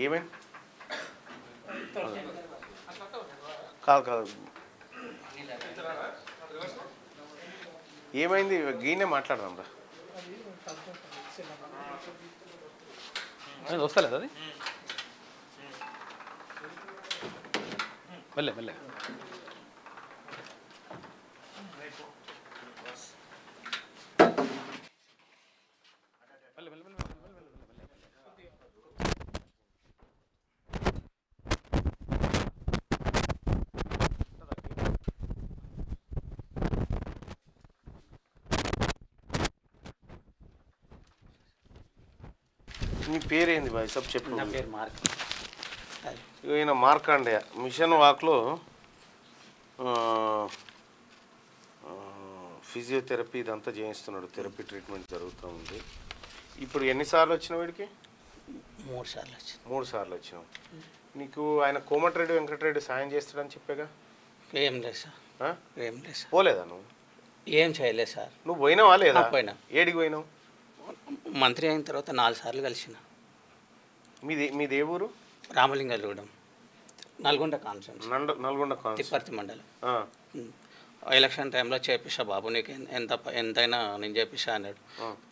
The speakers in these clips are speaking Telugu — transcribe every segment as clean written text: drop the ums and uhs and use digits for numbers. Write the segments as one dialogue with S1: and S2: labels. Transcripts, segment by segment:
S1: ఏమైంది? కాదు కాదు, ఏమైంది? గీనే మాట్లాడదాం రా.
S2: వస్తలేదు అది వెళ్ళే వెళ్ళే
S1: నీ పేరేంది బాయ్ సబ్ చెప్పు.
S2: నా పేరు మార్క్.
S1: ఈయన మార్కాండేయ మిషన్ వాక్లో ఫిజియోథెరపీ ఇదంతా చేయిస్తున్నాడు. థెరపీ ట్రీట్మెంట్ జరుగుతూ ఉంది. ఇప్పుడు ఎన్నిసార్లు వచ్చినావు వీడికి?
S2: 3 సార్లు వచ్చింది.
S1: 3 సార్లు వచ్చినావు. నీకు ఆయన కోమటిరెడ్డి వెంకటరెడ్డి సాయం చేస్తాడని చెప్పాగా?
S2: ఏం లేదు సార్, ఏం లేదు సార్.
S1: పోలేదా నువ్వు?
S2: ఏం చేయలేదు సార్.
S1: నువ్వు పోయినావా లేదా?
S2: పోయినా.
S1: ఏడికి పోయినావు?
S2: మంత్రి అయిన తర్వాత 4 సార్లు కలిసిన.
S1: మీది ఏ ఊరు?
S2: రామలింగగూడెం, నల్గొండ కాన్స్టిట్యూన్సీ,
S1: నల్గొండ
S2: తిప్పర్తి మండలం. ఎలక్షన్ టైంలో చేపిస్తా బాబు, నీకు ఎంతైనా నేను చేపిస్తా అన్నాడు.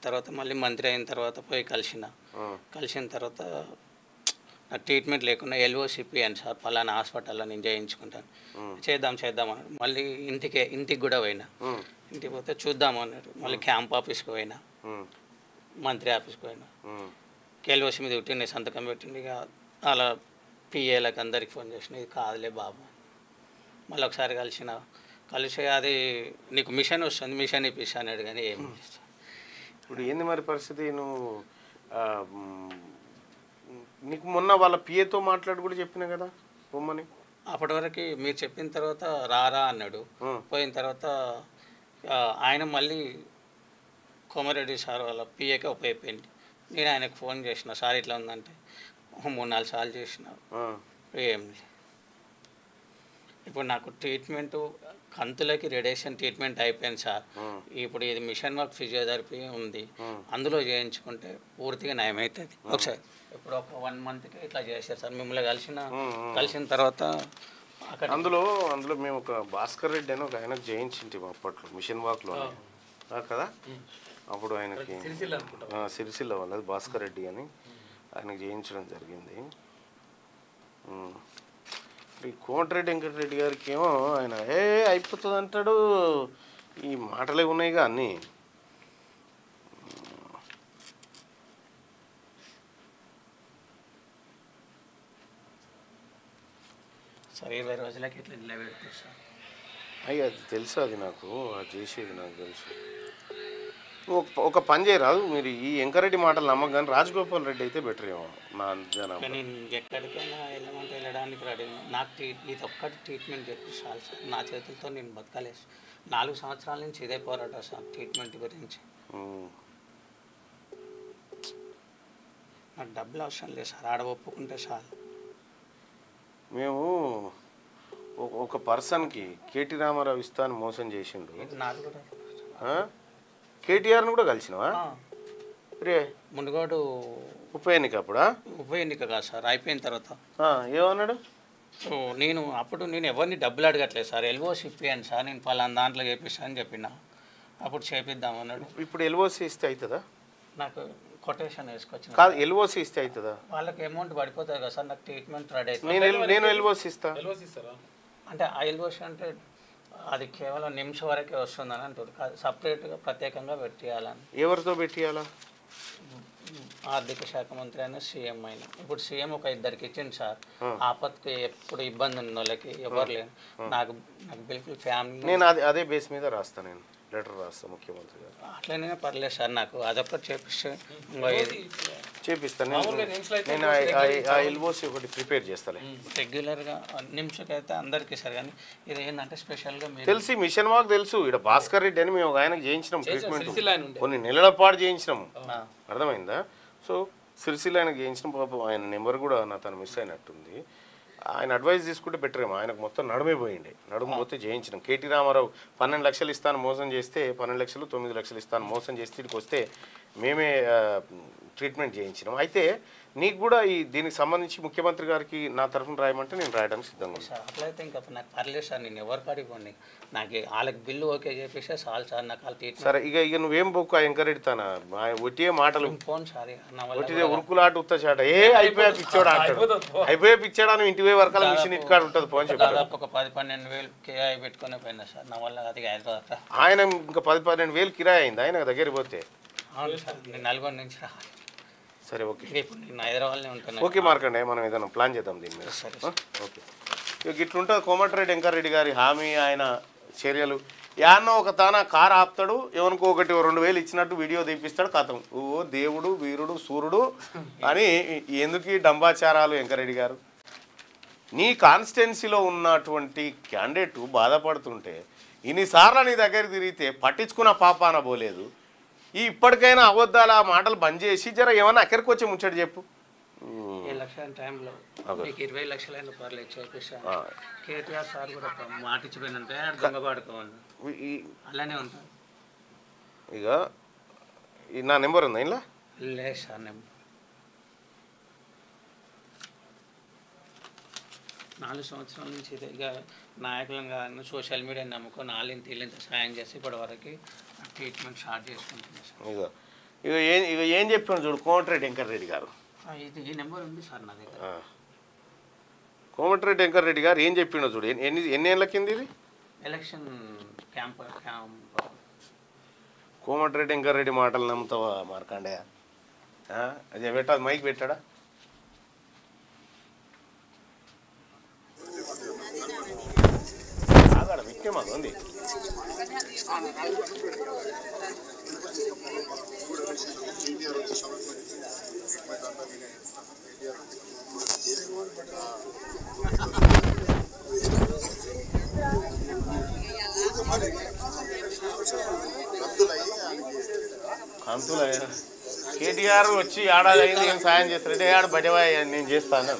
S2: తర్వాత మళ్ళీ మంత్రి అయిన తర్వాత పోయి కలిసిన తర్వాత నాకు ట్రీట్మెంట్ లేకుండా ఎల్ఓసిపి అని సార్ పలానా హాస్పిటల్లో నేను చేయించుకుంటాను, చేద్దాం అన్నాడు. మళ్ళీ ఇంటికి కూడా పోయినా. ఇంటికి పోతే చూద్దాం అన్నాడు. మళ్ళీ క్యాంప్ ఆఫీస్కి పోయినా, మంత్రి ఆఫీస్కి పోయినా. ఎల్ఓసి మీద ఉట్టిండి సంతకం పెట్టింది. ఇక అలా పిఏలకు అందరికి ఫోన్ చేసిన, ఇది కాదులే బాబు. మళ్ళీ ఒకసారి కలిసి అది నీకు మిషన్ వస్తుంది, మిషన్ ఇప్పిస్తా అన్నాడు. కానీ ఏం చేస్తాను
S1: ఇప్పుడు? ఏంది మరి పరిస్థితి? నువ్వు నీకు మొన్న వాళ్ళ పిఏతో మాట్లాడి కూడా చెప్పినా కదా బొమ్మని.
S2: అప్పటి వరకు మీరు చెప్పిన తర్వాత రారా అన్నాడు. పోయిన తర్వాత ఆయన మళ్ళీ కోమారెడ్డి సార్ వాళ్ళ పిఏకే ఉపయోగపోయింది. నేను ఆయనకు ఫోన్ చేసిన, సార్ ఇట్లా ఉందంటే 3-4 సార్లు చేసిన, ఏం లేదు. ఇప్పుడు నాకు ట్రీట్మెంట్ కంతులకి రేడియేషన్ ట్రీట్మెంట్ అయిపోయింది సార్. ఇప్పుడు ఇది మిషన్ వర్క్ ఫిజియోథెరపీ ఉంది, అందులో చేయించుకుంటే పూర్తిగా నయమవుతుంది. ఒకసారి ఇప్పుడు ఒక 1 మంత్కి ఇట్లా చేశారు సార్. మిమ్మల్ని కలిసిన తర్వాత అక్కడ
S1: అందులో మేము ఒక భాస్కర్ రెడ్డి అని ఒక ఆయనకు చేయించింటి అప్పట్లో మిషన్ వాక్లో కదా. అప్పుడు ఆయనకి సిరిసిల్ల వాళ్ళది భాస్కర్ రెడ్డి అని ఆయనకు చేయించడం జరిగింది. ఈ కోమటిరెడ్డి వెంకటరెడ్డి గారికి ఏమో ఆయన అయిపోతుంది అంటాడు. ఈ మాటలే ఉన్నాయిగా అన్నీ.
S2: సరే 20 రోజులకి ఇట్లా నిలబెడతారు సార్.
S1: అయ్యి అది తెలుసు, అది నాకు అది చేసేది నాకు తెలుసు. ఒక పని చేయరాదు మీరు, ఈ వెంకరెడ్డి మాటలు నమ్మకం. కానీ రాజగోపాల్ రెడ్డి అయితే బెటర్ ఏమో నా జనం.
S2: నేను ఎక్కడికైనా వెళ్ళడానికి రెడీ. నాకు ఇది ఒక్కటి ట్రీట్మెంట్ చెప్పిస్తాను సార్. నా చేతులతో నేను బతకలేదు. 4 సంవత్సరాల నుంచి ఇదే పోరాటం సార్ ట్రీట్మెంట్ గురించి. నాకు డబ్బులు అవసరం లేదు సార్, ఆడ ఒప్పుకుంటే చాలు.
S1: మేము ఒక పర్సన్కి కేటీ రామారావు ఇస్తాను మోసం చేసిండు.
S2: నాకు కూడా
S1: కేటీఆర్ని కూడా కలిసినవా? రే
S2: మునుగోడు
S1: ఉప ఎన్నిక అప్పుడా?
S2: ఉప ఎన్నిక కాదు సార్, అయిపోయిన తర్వాత.
S1: ఏమన్నాడు?
S2: నేను ఎవరిని డబ్బులు అడగట్లేదు సార్. ఎల్ఓసి ఇప్పియండి సార్, నేను పలానా దాంట్లో చేపిస్తాను అని చెప్పిన. అప్పుడు చేపిద్దామన్నాడు.
S1: ఇప్పుడు ఎల్ఓసి ఇస్తే అవుతుందా?
S2: నాకు కొటేషన్ వేసుకొచ్చిన
S1: కాదు, ఎల్ఓసి ఇస్తే అవుతుందా?
S2: వాళ్ళకి అమౌంట్ పడిపోతుంది కదా సార్. నాకు ట్రీట్మెంట్ రెడీ అవుతుంది.
S1: నేను ఎల్ఓసి ఇస్తా
S2: అంటే ఆ ఎల్ఓసి అంటే అది కేవలం నిమిషం వరకే వస్తుందని అంటారు. సపరేట్గా ప్రత్యేకంగా పెట్టియాలని.
S1: ఎవరితో పెట్టియాలా?
S2: ఆర్థిక శాఖ మంత్రి అయినా సీఎం అయినా. ఇప్పుడు సీఎం ఒక 2 ఇచ్చింది సార్. ఆపత్కి ఎప్పుడు ఇబ్బంది ఉన్న వాళ్ళకి ఎవరు లేరు. నాకు బిల్కుల్ ఫ్యామిలీ.
S1: నేను అదే బేస్ మీద రాస్తాను, నేను లెటర్ రాస్తాను ముఖ్యమంత్రి గారు.
S2: అట్లనే పర్లేదు సార్, నాకు అదొకటి
S1: చేపిస్తాను. నేను ఆ ఎల్ఓసి ఒకటి ప్రిపేర్ చేస్తాను
S2: రెగ్యులర్గా. నిమిషకైతే అందరికీ సార్, కానీ ఇది ఏంటంటే స్పెషల్గా
S1: తెలిసి మిషన్ మాకు తెలుసు. ఇక్కడ భాస్కర్ రెడ్డి అని మేము ఒక ఆయనకు చేయించినాం ట్రీట్మెంట్, కొన్ని నెలల పాటు చేయించినాము. అర్థమైందా? సో సిరిసిల్ల ఆయనకు చేయించిన పాపం ఆయన నెంబర్ కూడా నా తను మిస్ అయినట్టుంది. ఆయన అడ్వైస్ తీసుకుంటే బెటర్ ఏమో. ఆయనకు మొత్తం నడుమే పోయింది, నడుము పోతే చేయించినాం. కేటీ రామారావు 12 లక్షలు ఇస్తాను మోసం చేస్తే 12 లక్షలు 9 లక్షలు ఇస్తాను మోసం చేస్తే ఇక్కడికి వస్తే మేమే ట్రీట్మెంట్ చేయించినాం. అయితే నీకు కూడా దీనికి సంబంధించి ముఖ్యమంత్రి గారికి నా తరఫున రాయమంటే నేను రాయడానికి సిద్ధంగా ఉన్నాను.
S2: సార్ అట్లయితే ఇంకా నాకు పర్లేదు సార్, నేను ఎవరు కాడిపోండి, నాకు వాళ్ళకి బిల్లు ఓకే చెప్పేసి చాలు సార్, నాకు వాళ్ళు ట్రీట్మెంట్.
S1: సరే ఇక నువ్వేం బొక్కు ఎంకరెడతానా ఒట్టియే మాటలు,
S2: ఫోన్ సార్
S1: ఒట్టిదే ఉరుకులాట ఉత్తచాట, అయిపోయా పిచ్చోడా అంటాడు. అయిపోయా పిచ్చాడా నువ్వు ఇంటి పోయే వరకు మిషన్ ఇటుకాడు ఉంటుంది ఫోన్ చెప్పాడు.
S2: దాదాపు ఒక 10-12 వేలు కిరాయి పెట్టుకునే పోయినా సార్, నా వల్ల అది హైదరాబాద్.
S1: ఆయన ఇంకా 10-12 వేలు కిరాయి అయింది ఆయన దగ్గరికి పోతే.
S2: అవును సార్, నేను నల్గొండ నుంచి రావాలి.
S1: సరే ఓకే,
S2: ఇప్పుడు నేను హైదరాబాద్లో ఉంటాను.
S1: ఓకే మార్కండే, మనం ఏదైనా ప్లాన్ చేద్దాం దీని మీద.
S2: సరే
S1: ఓకే, ఇక ఇట్లుంటుంది కోమటిరెడ్డి వెంకటరెడ్డి గారి హామీ, ఆయన చర్యలు. యాన్నో ఒక తాన కారు ఆపుతాడు, ఎవరికో 1-2 వేలు ఇచ్చినట్టు వీడియో తీపిస్తాడు, కథం ఓ దేవుడు వీరుడు సూర్యుడు అని. ఎందుకు ఈ డంబాచారాలు వెంకరెడ్డి గారు? నీ కాన్స్టిట్యున్సీలో ఉన్నటువంటి క్యాండిడేట్ బాధపడుతుంటే ఇన్నిసార్లు నీ దగ్గర తిరిగితే పట్టించుకున్న పాపాన పోలేదు. ఇప్పటికైనా అబద్ధాల మాటలు బంద్ చేసి జర ఏమన్నా అక్కడికి వచ్చి ముచ్చట చెప్పు.
S2: 7 లక్షల టైంలో మీకు 20 లక్షలైన పర్లేదు చెప్పేసాను. కేటీఆర్ సార్ కూడా మాట ఇచ్చిపోయిందంటే దొంగ పడుకోవాలి అలానే ఉంటాను.
S1: ఇక నా నెంబర్ ఉందా ఇలా?
S2: లేదు సార్, నెంబర్ 4 సంవత్సరాల నుంచి ఇక నాయకులంగా సోషల్ మీడియా నమ్ముకొని వాళ్ళని సాయం చేసి ఇప్పటి వరకు ట్రీట్మెంట్ స్టార్ట్ చేసుకుంటున్నాను సార్.
S1: ఇక ఏం చెప్పాను చూడు కోమటిరెడ్డి వెంకటరెడ్డి గారు.
S2: ఇది ఈ నెంబర్ ఉంది సార్ నా దగ్గర.
S1: కోమటిరెడ్డి వెంకటరెడ్డి గారు ఏం చెప్పిండో చూడు. ఎన్ని ఏళ్ళ కింద ఇది
S2: ఎలక్షన్ క్యాంప్.
S1: కోమటిరెడ్డి వెంకటరెడ్డి మాటలు నమ్ముతావా మార్కండే? అదే పెట్టాడు, మైక్ పెట్టాడా? ఆగాడ విక్కే మాకు ఉంది. కంతులు కేటీఆర్ వచ్చి ఏడాది అయింది ఏం సాయం చేస్తారంటే ఆడ బయటవా నేను చేస్తాను.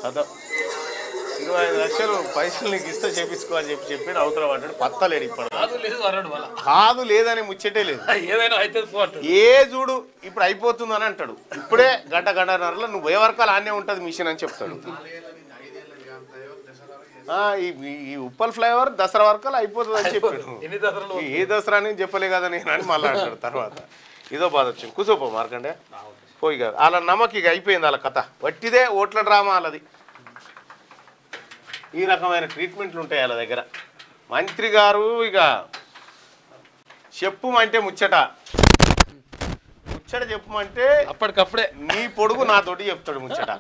S1: కదా 25 లక్షలు పైసలు నీకు ఇస్తే చేపించుకోవాలని చెప్పి అవతల పడ్డాడు. పత్తలేడు ఇప్పుడు. కాదు లేదని ముచ్చటే లేదు. ఏ చూడు ఇప్పుడు అయిపోతుంది అని అంటాడు. ఇప్పుడే గంటన్నరలో నువ్వు పోయే వరకాలు ఆనే ఉంటుంది మిషన్ అని చెప్తాడు. ఈ ఉప్పల్ ఫ్లైఓవర్ దసరా వరకాలు అయిపోతుంది అని చెప్పాడు. ఏ దసరా అని చెప్పలే కదా నేను అని మళ్ళీ అంటాడు. తర్వాత ఇదో బాధ వచ్చింది. కూర్చోపో మార్కండే పోయి కాదు అలా నమ్మకి ఇక అయిపోయింది వాళ్ళ కథ. వట్టిదే ఓట్ల డ్రామా వాళ్ళది. ఈ రకమైన ట్రీట్మెంట్లు ఉంటాయి వాళ్ళ దగ్గర. మంత్రి గారు ఇక చెప్పుమంటే ముచ్చట చెప్పమంటే అప్పటికప్పుడే నీ పొడుగు నాతోటి చెప్తాడు ముచ్చట.